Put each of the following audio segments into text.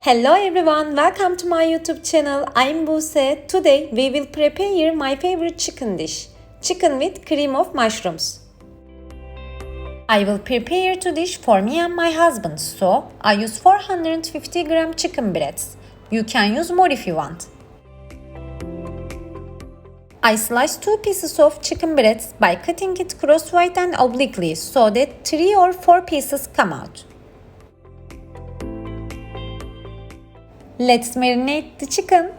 Hello everyone, welcome to my YouTube channel. I'm Buse. Today we will prepare my favorite chicken dish, chicken with cream of mushrooms. I will prepare two dish for me and my husband, so I use 450 gram chicken breasts. You can use more if you want. I slice two pieces of chicken breasts by cutting it crosswise and obliquely so that 3 or 4 pieces come out. Let's marinate the chicken.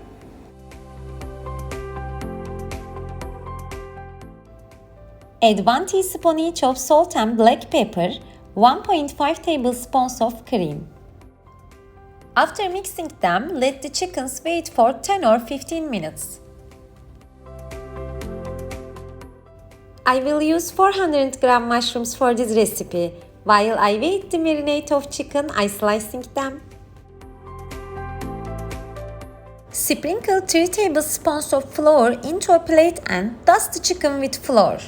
Add 1 teaspoon each of salt and black pepper, 1.5 tablespoons of cream. After mixing them, let the chickens wait for 10 or 15 minutes. I will use 400 gram mushrooms for this recipe. While I wait the marinade of chicken, I slicing them. Sprinkle 3 tablespoons of flour into a plate and dust the chicken with flour.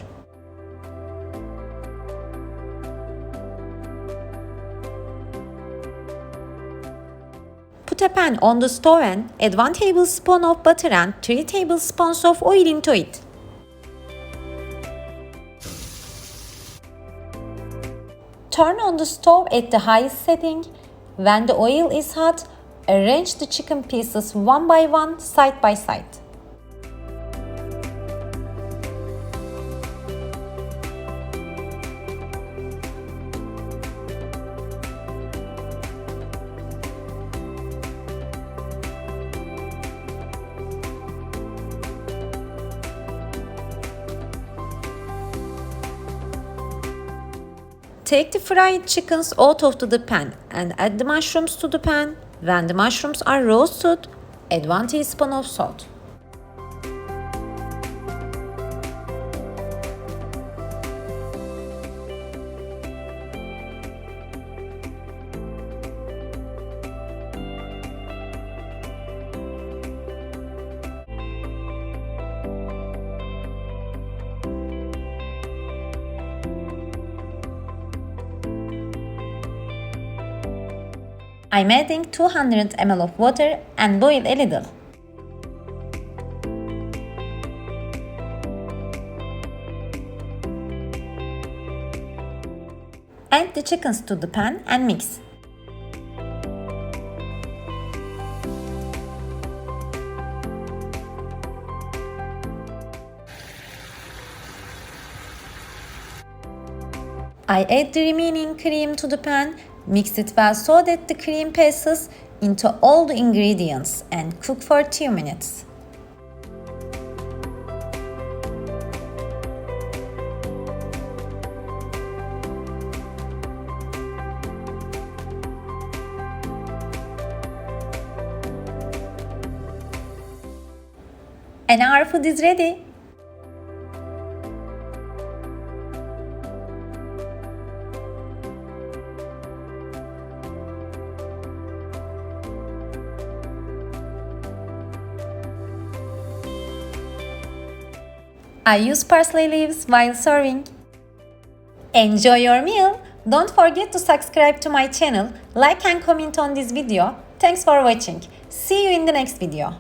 Put a pan on the stove and add 1 tablespoon of butter and 3 tablespoons of oil into it. Turn on the stove at the highest setting. When the oil is hot, arrange the chicken pieces one by one, side by side. Take the fried chickens out of the pan and add the mushrooms to the pan. When the mushrooms are roasted, add 1 teaspoon of salt. I'm adding 200 ml of water and boil a little. Add the chickens to the pan and mix. I add the remaining cream to the pan. Mix it well so that the cream passes into all the ingredients and cook for 2 minutes. And our food is ready. I use parsley leaves while serving. Enjoy your meal! Don't forget to subscribe to my channel, like and comment on this video. Thanks for watching. See you in the next video.